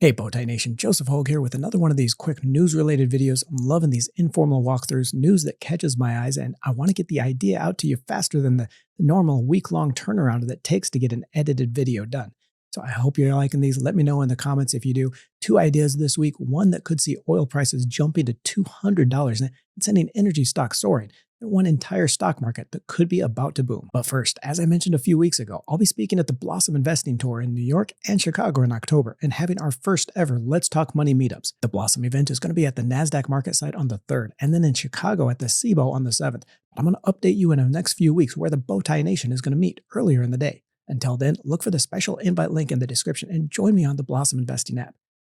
Hey Bowtie Nation, Joseph Hogue here with another one of these quick news-related videos. I'm loving these informal walkthroughs, news that catches my eyes, and I want to get the idea out to you faster than the normal week-long turnaround that it takes to get an edited video done. So I hope you're liking these. Let me know in the comments if you do. Two ideas this week, one that could see oil prices jumping to $200 and sending energy stocks soaring, and one entire stock market that could be about to boom. But first, as I mentioned a few weeks ago, I'll be speaking at the Blossom Investing Tour in New York and Chicago in October and having our first ever Let's Talk Money meetups. The Blossom event is going to be at the NASDAQ market site on the 3rd and then in Chicago at the SIBO on the 7th. But I'm going to update you in the next few weeks where the Bowtie Nation is going to meet earlier in the day. Until then, look for the special invite link in the description and join me on the Blossom Investing app.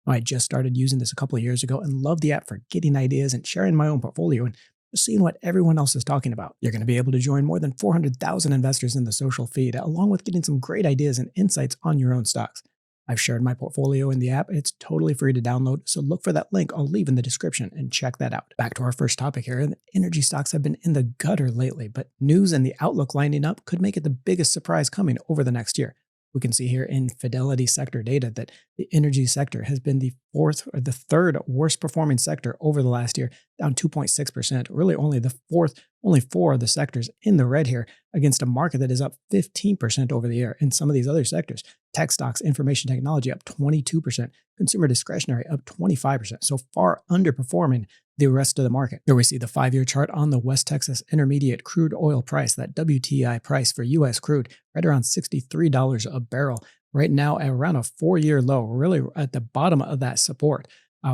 I just started using this a couple of years ago and love the app for getting ideas and sharing my own portfolio and seeing what everyone else is talking about. You're going to be able to join more than 400,000 investors in the social feed, along with getting some great ideas and insights on your own stocks. I've shared my portfolio in the app. It's totally free to download, so look for that link I'll leave in the description and check that out. Back to our first topic here. Energy stocks have been in the gutter lately, but news and the outlook lining up could make it the biggest surprise coming over the next year. We can see here in Fidelity sector data that the energy sector has been the third worst performing sector over the last year, down 2.6%. Really only four of the sectors in the red here against a market that is up 15% over the year. In some of these other sectors, tech stocks, information technology up 22%, consumer discretionary up 25%. So far underperforming the rest of the market. Here we see the 5-year chart on the West Texas Intermediate crude oil price, that WTI price for U.S. crude, right around $63 a barrel. Right now at around a 4-year low, really at the bottom of that support.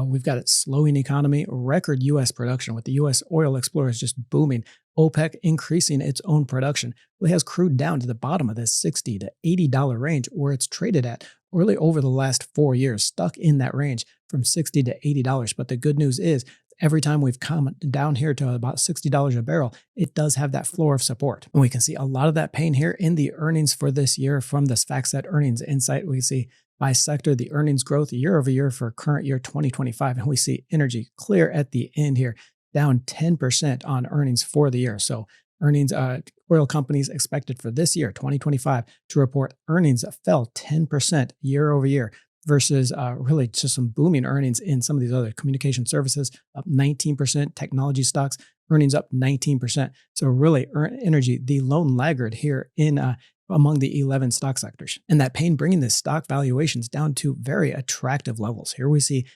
We've got a slowing economy, record U.S. production with the U.S. oil explorers just booming, OPEC increasing its own production. Really has crude down to the bottom of this $60 to $80 range where it's traded at really over the last 4 years, stuck in that range from $60 to $80. But the good news is every time we've come down here to about $60 a barrel, it does have that floor of support. And we can see a lot of that pain here in the earnings for this year from this FactSet earnings insight. We see by sector, the earnings growth year over year for current year 2025. And we see energy clear at the end here, down 10% on earnings for the year. So earnings, oil companies expected for this year, 2025, to report earnings that fell 10% year over year versus really just some booming earnings in some of these other communication services, up 19%, technology stocks, earnings up 19%. So really energy, the lone laggard here in among the 11 stock sectors. And that pain bringing the stock valuations down to very attractive levels. Here we see,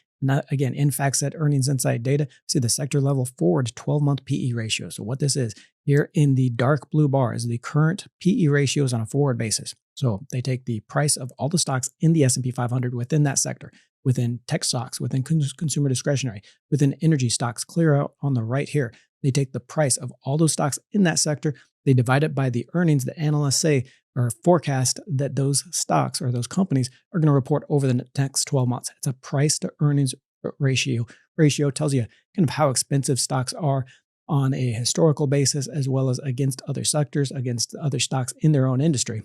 again, in FactSet earnings insight data, see the sector level forward 12-month PE ratio. So what this is, here in the dark blue bar is the current PE ratios on a forward basis. So they take the price of all the stocks in the S&P 500 within that sector, within tech stocks, within consumer discretionary, within energy stocks, clear out on the right here. They take the price of all those stocks in that sector, they divide it by the earnings that analysts say or forecast that those stocks or those companies are going to report over the next 12 months. It's a price to earnings ratio. Ratio tells you kind of how expensive stocks are on a historical basis, as well as against other sectors, against other stocks in their own industry.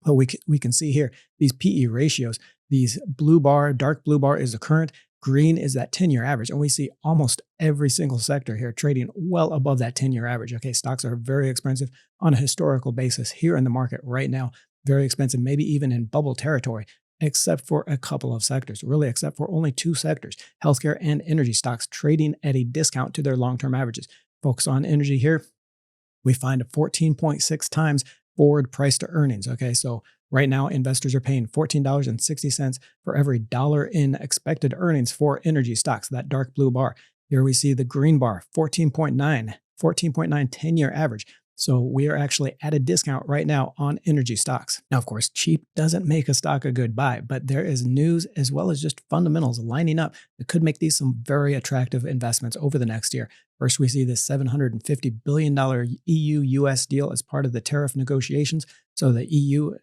But we can see here, these PE ratios, these blue bar, dark blue bar is the current, green is that 10-year average. And we see almost every single sector here trading well above that 10-year average. Okay, stocks are very expensive on a historical basis here in the market right now, very expensive, maybe even in bubble territory, except for a couple of sectors, really except for only 2 sectors, healthcare and energy stocks trading at a discount to their long-term averages. Focus on energy here, we find a 14.6 times forward price to earnings. Okay, so right now investors are paying $14.60 for every dollar in expected earnings for energy stocks, that dark blue bar. Here we see the green bar, 14.9 10-year average. So we are actually at a discount right now on energy stocks. Now, of course, cheap doesn't make a stock a good buy, but there is news as well as just fundamentals lining up that could make these some very attractive investments over the next year. First, we see this $750 billion EU-US deal as part of the tariff negotiations. So the EU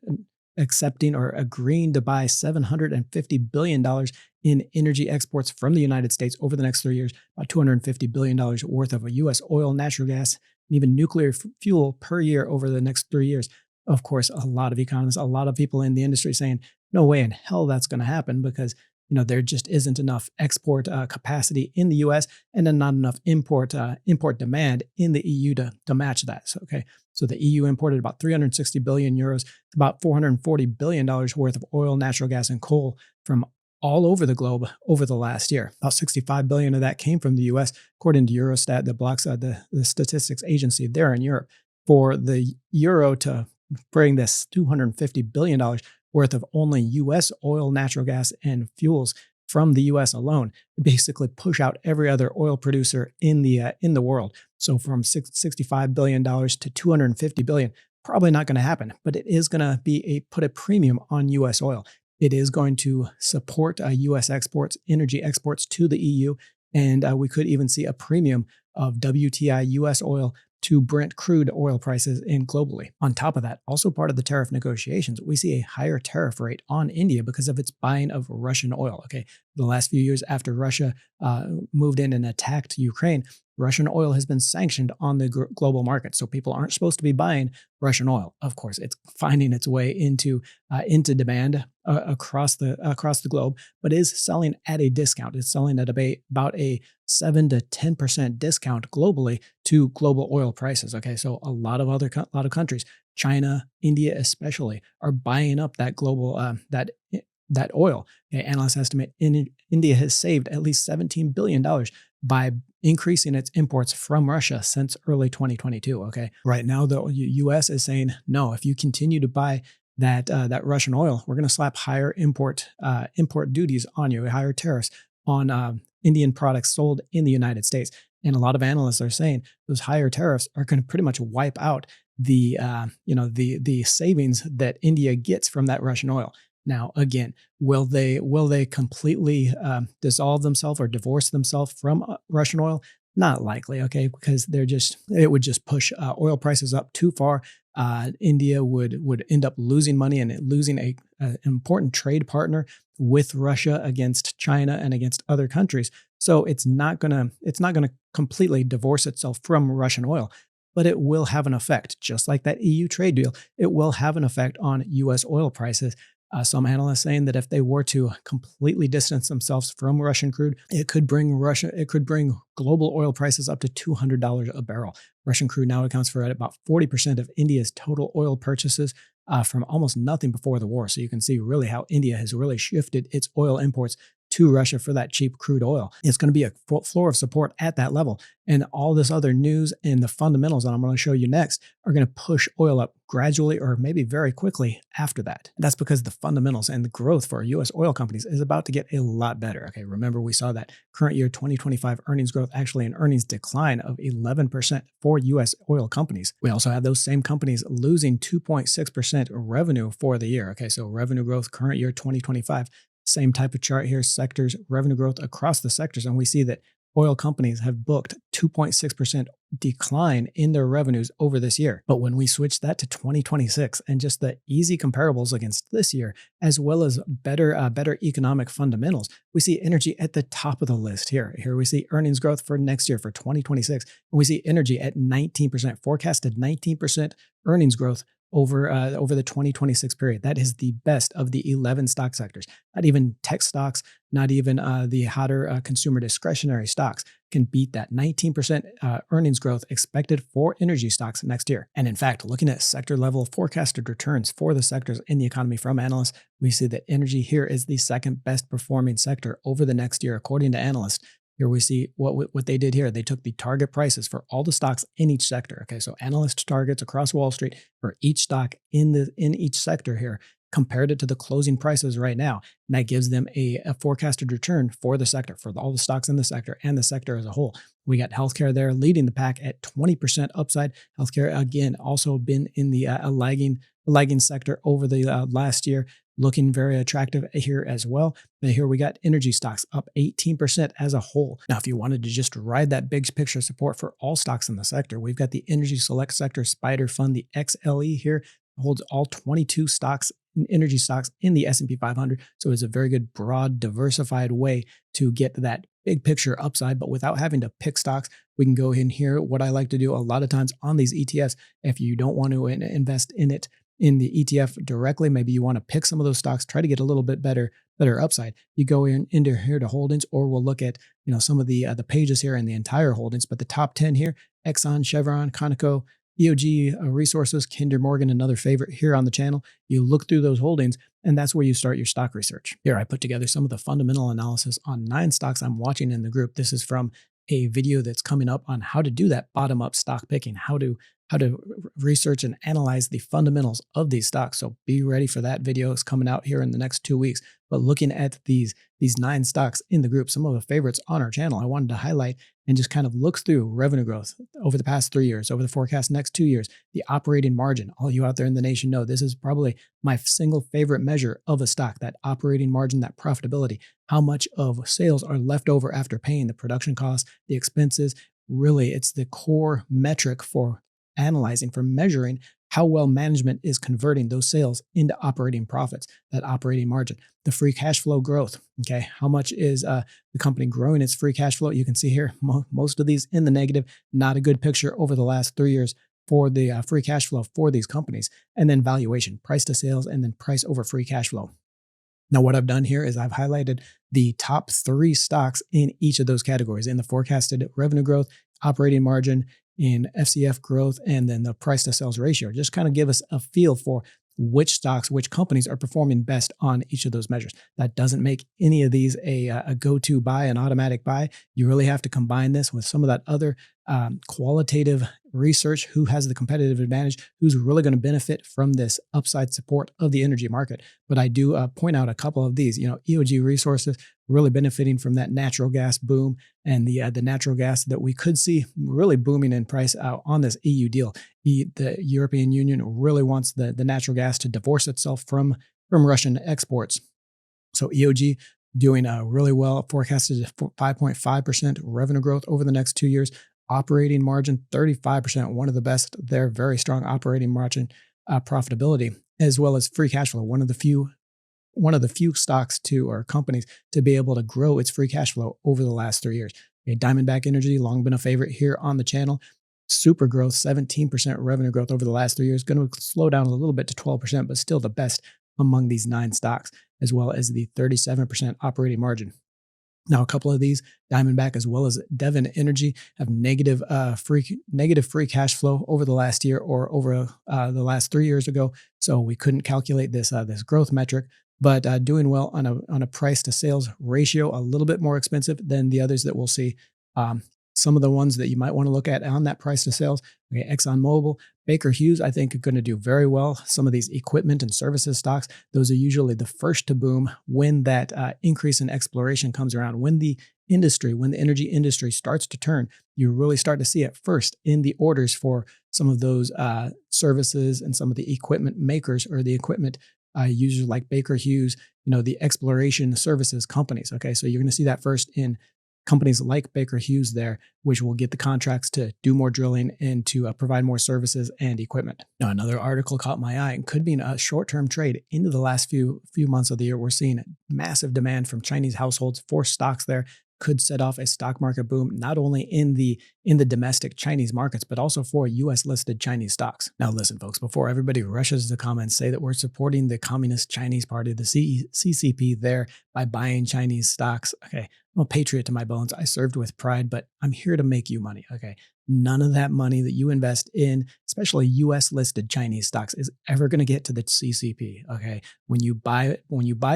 accepting or agreeing to buy $750 billion in energy exports from the United States over the next 3 years, about $250 billion worth of U.S. oil, natural gas, and even nuclear fuel per year over the next 3 years. Of course, a lot of economists, a lot of people in the industry saying, no way in hell that's going to happen because there just isn't enough export capacity in the U.S. and then not enough import demand in the EU to match that. So the EU imported about 360 billion euros, about $440 billion worth of oil, natural gas, and coal from all over the globe over the last year. About 65 billion of that came from the US, according to Eurostat, the blocks the statistics agency there in Europe. For the euro to bring this $250 billion worth of only US oil, natural gas, and fuels from the US alone, basically push out every other oil producer in the world. So from $65 billion to $250 billion, probably not going to happen, but it is going to be put a premium on US oil. It is going to support US exports, energy exports to the EU, and we could even see a premium of WTI US oil to Brent crude oil prices in globally. On top of that, also part of the tariff negotiations, we see a higher tariff rate on India because of its buying of Russian oil. Okay, the last few years after Russia moved in and attacked Ukraine, Russian oil has been sanctioned on the global market, so people aren't supposed to be buying Russian oil. Of course, it's finding its way into demand across the globe, but is selling at a discount. It's selling at about a 7 to 10% discount globally to global oil prices. Okay, so a lot of countries, China, India especially, are buying up that global that oil. Okay, analysts estimate India has saved at least $17 billion by increasing its imports from Russia since early 2022. Okay, right now the U.S. is saying no. If you continue to buy that Russian oil, we're going to slap higher import duties on you, higher tariffs on Indian products sold in the United States. And a lot of analysts are saying those higher tariffs are going to pretty much wipe out the savings that India gets from that Russian oil. Now, again, will they completely dissolve themselves or divorce themselves from Russian oil? Not likely, okay, because it would just push oil prices up too far. India would end up losing money and losing an important trade partner with Russia against China and against other countries. So it's not gonna completely divorce itself from Russian oil, but it will have an effect, just like that EU trade deal. It will have an effect on U.S. oil prices. Some analysts saying that if they were to completely distance themselves from Russian crude, it could bring global oil prices up to $200 a barrel. Russian crude now accounts for about 40% of India's total oil purchases, from almost nothing before the war. So you can see really how India has really shifted its oil imports to Russia for that cheap crude oil. It's going to be a floor of support at that level. And all this other news and the fundamentals that I'm going to show you next are going to push oil up gradually or maybe very quickly after that. And that's because the fundamentals and the growth for U.S. oil companies is about to get a lot better. Okay, remember we saw that current year 2025 earnings growth, actually an earnings decline of 11% for U.S. oil companies. We also have those same companies losing 2.6% revenue for the year. Okay, so revenue growth current year 2025. Same type of chart here, sectors, revenue growth across the sectors. And we see that oil companies have booked 2.6% decline in their revenues over this year. But when we switch that to 2026 and just the easy comparables against this year, as well as better economic fundamentals, we see energy at the top of the list here. Here we see earnings growth for next year for 2026. And we see energy at 19%, forecasted 19% earnings growth over the 2026 period. That is the best of the 11 stock sectors. Not even tech stocks, not even the hotter consumer discretionary stocks can beat that 19% earnings growth expected for energy stocks next year. And in fact, looking at sector level forecasted returns for the sectors in the economy from analysts, we see that energy here is the second best performing sector over the next year, according to analysts. Here we see what they did here. They took the target prices for all the stocks in each sector. Okay, so analyst targets across Wall Street for each stock in each sector here, compared it to the closing prices right now. And that gives them a forecasted return for the sector, for all the stocks in the sector and the sector as a whole. We got healthcare there leading the pack at 20% upside. Healthcare, again, also been in the lagging sector over the last year, looking very attractive here as well. But here we got energy stocks up 18% as a whole. Now, if you wanted to just ride that big picture support for all stocks in the sector, we've got the Energy Select Sector Spider Fund, the XLE here, holds all 22 stocks, energy stocks in the S&P 500. So it's a very good, broad, diversified way to get that big picture upside, but without having to pick stocks. We can go in here. What I like to do a lot of times on these ETFs, if you don't want to invest in it in the ETF directly, maybe you want to pick some of those stocks, try to get a little bit better upside. You go into here to holdings, or we'll look at some of the pages here in the entire holdings. But the top 10 here: Exxon, Chevron, Conoco, EOG Resources, Kinder Morgan, another favorite here on the channel. You look through those holdings, and that's where you start your stock research. Here, I put together some of the fundamental analysis on 9 stocks I'm watching in the group. This is from a video that's coming up on how to do that bottom-up stock picking, how to research and analyze the fundamentals of these stocks. So be ready for that video. It's coming out here in the next 2 weeks. But looking at these 9 stocks in the group, some of the favorites on our channel, I wanted to highlight and just kind of look through revenue growth over the past 3 years, over the forecast next 2 years, the operating margin. All you out there in the nation know this is probably my single favorite measure of a stock, that operating margin, that profitability, how much of sales are left over after paying the production costs, the expenses. Really, it's the core metric for analyzing, for measuring how well management is converting those sales into operating profits, that operating margin, the free cash flow growth. Okay, how much is the company growing its free cash flow? You can see here, most of these in the negative. Not a good picture over the last 3 years for the free cash flow for these companies. And then valuation, price to sales, and then price over free cash flow. Now, what I've done here is I've highlighted the top 3 stocks in each of those categories, in the forecasted revenue growth, operating margin, in FCF growth, and then the price to sales ratio. Just kind of give us a feel for which stocks, which companies are performing best on each of those measures. That doesn't make any of these a go-to buy, an automatic buy. You really have to combine this with some of that other qualitative research. Who has the competitive advantage? Who's really going to benefit from this upside support of the energy market? But I do point out a couple of these. EOG Resources really benefiting from that natural gas boom, and the natural gas that we could see really booming in price on this EU deal. The European Union really wants the natural gas to divorce itself from Russian exports. So EOG doing really well, forecasted 5.5% revenue growth over the next 2 years. Operating margin 35%, one of the best there. Very strong operating margin profitability, as well as free cash flow. One of the few stocks or companies to be able to grow its free cash flow over the last 3 years. Okay, Diamondback Energy, long been a favorite here on the channel. Super growth, 17% revenue growth over the last 3 years. Going to slow down a little bit to 12%, but still the best among these 9 stocks, as well as the 37% operating margin. Now, a couple of these, Diamondback as well as Devon Energy, have negative free cash flow over the last year or over the last 3 years ago. So we couldn't calculate this growth metric, but doing well on a price to sales ratio, a little bit more expensive than the others that we'll see. Some of the ones that you might want to look at on that price to sales, okay, ExxonMobil, Baker Hughes, I think are going to do very well. Some of these equipment and services stocks, those are usually the first to boom when that increase in exploration comes around. When the energy industry starts to turn, you really start to see it first in the orders for some of those services and some of the equipment makers or the equipment users like Baker Hughes, the exploration services companies. Okay, so you're going to see that first in companies like Baker Hughes there, which will get the contracts to do more drilling and to provide more services and equipment. Now, another article caught my eye and could be a short-term trade into the last few months of the year. We're seeing massive demand from Chinese households for stocks there. Could set off a stock market boom, not only in the domestic Chinese markets, but also for U.S. listed Chinese stocks. Now, listen, folks, before everybody rushes to comments, say that we're supporting the Communist Chinese Party, the CCP there, by buying Chinese stocks. Okay, I'm a patriot to my bones. I served with pride, but I'm here to make you money. Okay, none of that money that you invest in, especially U.S. listed Chinese stocks, is ever going to get to the CCP. Okay, when you buy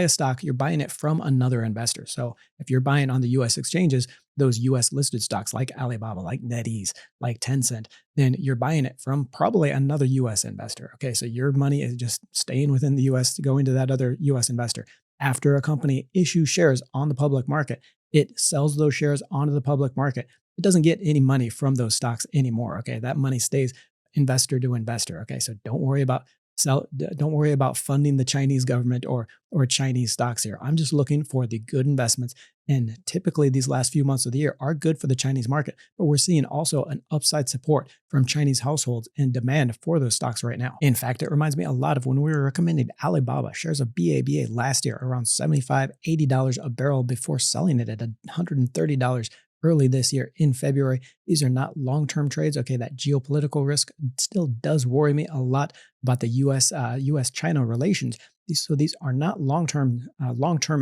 a stock, you're buying it from another investor. So if you're buying on the U.S. exchanges, those U.S. listed stocks like Alibaba, like NetEase, like Tencent, then you're buying it from probably another U.S. investor. Okay, so your money is just staying within the U.S. to go into that other U.S. investor. After a company issues shares on the public market, it sells those shares onto the public market. It doesn't get any money from those stocks anymore. Okay, that money stays investor to investor. Okay, so don't worry about funding the Chinese government or Chinese stocks here. I'm just looking for the good investments. And typically these last few months of the year are good for the Chinese market, but we're seeing also an upside support from Chinese households and demand for those stocks right now. In fact, it reminds me a lot of when we were recommending Alibaba shares of BABA last year, around $75, $80 a barrel before selling it at $130 early this year in February. These are not long-term trades. Okay, that geopolitical risk still does worry me a lot about the U.S.-China relations. These are not long-term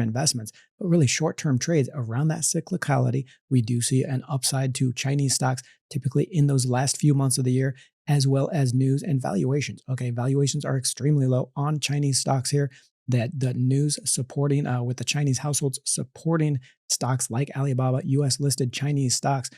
investments, but really short-term trades around that cyclicality. We do see an upside to Chinese stocks typically in those last few months of the year as well as news and valuations. Okay, valuations are extremely low on Chinese stocks here. That the news supporting with the Chinese households supporting stocks like Alibaba, US listed Chinese stocks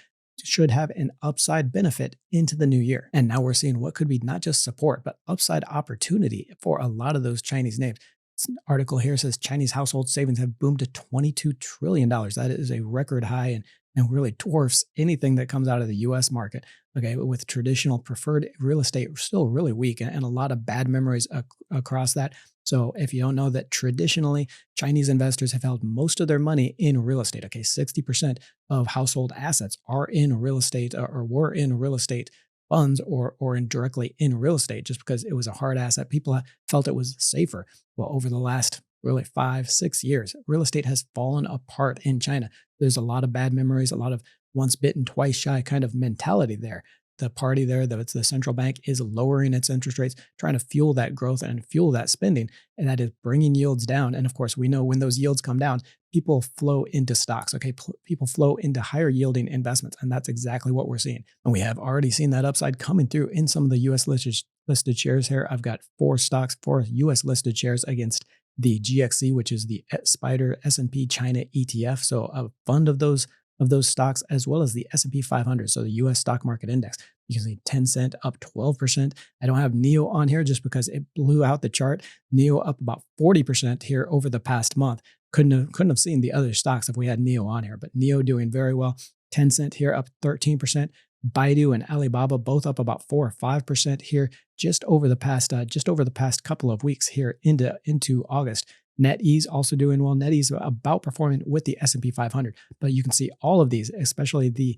should have an upside benefit into the new year. And now we're seeing what could be not just support, but upside opportunity for a lot of those Chinese names. This article here says Chinese household savings have boomed to $22 trillion. That is a record high and really dwarfs anything that comes out of the US market. Okay, with traditional preferred real estate still really weak and a lot of bad memories across that. So if you don't know that traditionally Chinese investors have held most of their money in real estate. Okay, 60% of household assets are in real estate or were in real estate funds or indirectly in real estate just because it was a hard asset. People felt it was safer. Well, over the last really 5-6 years, real estate has fallen apart in China. There's a lot of bad memories, a lot of once bitten, twice shy kind of mentality there. The party there, the central bank, is lowering its interest rates, trying to fuel that growth and fuel that spending, and that is bringing yields down. And of course, we know when those yields come down, people flow into stocks. Okay, people flow into higher yielding investments, and that's exactly what we're seeing. And we have already seen that upside coming through in some of the U.S. listed shares here. I've got 4 U.S. listed shares against the GXC, which is the Spider S&P China ETF. So a fund of those stocks, as well as the S&P 500, so the U.S. stock market index. You can see Tencent up 12%. I don't have NEO on here just because it blew out the chart. NEO up about 40% here over the past month. Couldn't have seen the other stocks if we had NEO on here, but NEO doing very well. Tencent here up 13%. Baidu and Alibaba both up about 4 or 5% here just over the past couple of weeks here into August. NetEase also doing well. NetEase about performing with the S&P 500, but you can see all of these, especially the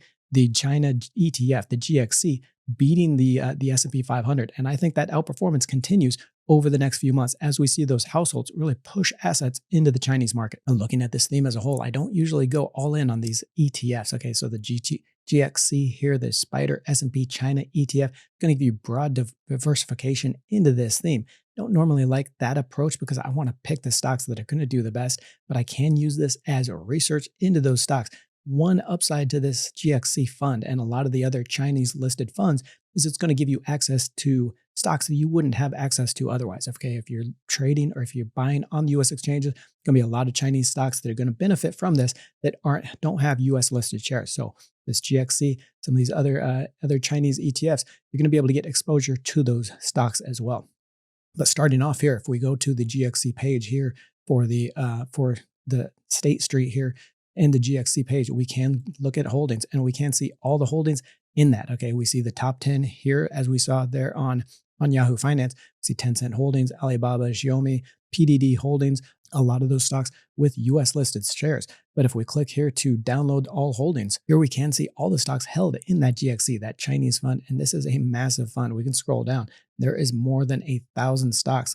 China ETF, the GXC, beating the S&P 500, and I think that outperformance continues over the next few months as we see those households really push assets into the Chinese market. And looking at this theme as a whole, I don't usually go all in on these ETFs. Okay, so the GXC here, the Spider S&P China ETF, going to give you broad diversification into this theme. Don't normally like that approach because I want to pick the stocks that are going to do the best, but I can use this as a research into those stocks. One upside to this GXC fund and a lot of the other Chinese listed funds is it's going to give you access to stocks that you wouldn't have access to otherwise. Okay, if you're trading or if you're buying on the U.S. exchanges, going to be a lot of Chinese stocks that are going to benefit from this that don't have U.S. listed shares. So this GXC, some of these other Chinese ETFs, you're going to be able to get exposure to those stocks as well. But starting off here, if we go to the GXC page here for the State Street here and the GXC page, we can look at holdings and we can see all the holdings in that. Okay, we see the top 10 here as we saw there on Yahoo Finance. We see Tencent Holdings, Alibaba, Xiaomi, PDD Holdings, a lot of those stocks with US listed shares. But if we click here to download all holdings, here we can see all the stocks held in that GXC, that Chinese fund. And this is a massive fund. We can scroll down. There is more than 1,000 stocks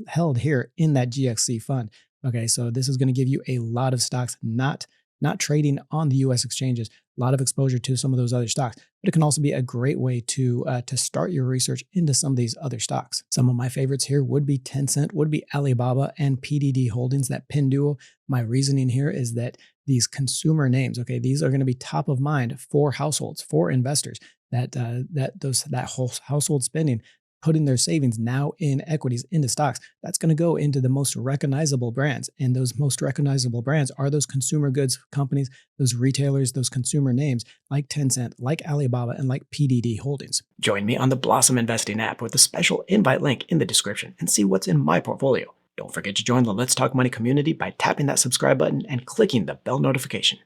held here in that GXC fund. Okay, so this is going to give you a lot of stocks not trading on the U.S. exchanges, a lot of exposure to some of those other stocks. But it can also be a great way to start your research into some of these other stocks. Some of my favorites here would be Tencent, would be Alibaba, and PDD Holdings, that pin duo. My reasoning here is that these consumer names, okay, these are going to be top of mind for households, for investors, that whole household spending, putting their savings now in equities, into stocks, that's going to go into the most recognizable brands. And those most recognizable brands are those consumer goods companies, those retailers, those consumer names like Tencent, like Alibaba, and like PDD Holdings. Join me on the Blossom Investing app with a special invite link in the description and see what's in my portfolio. Don't forget to join the Let's Talk Money community by tapping that subscribe button and clicking the bell notification.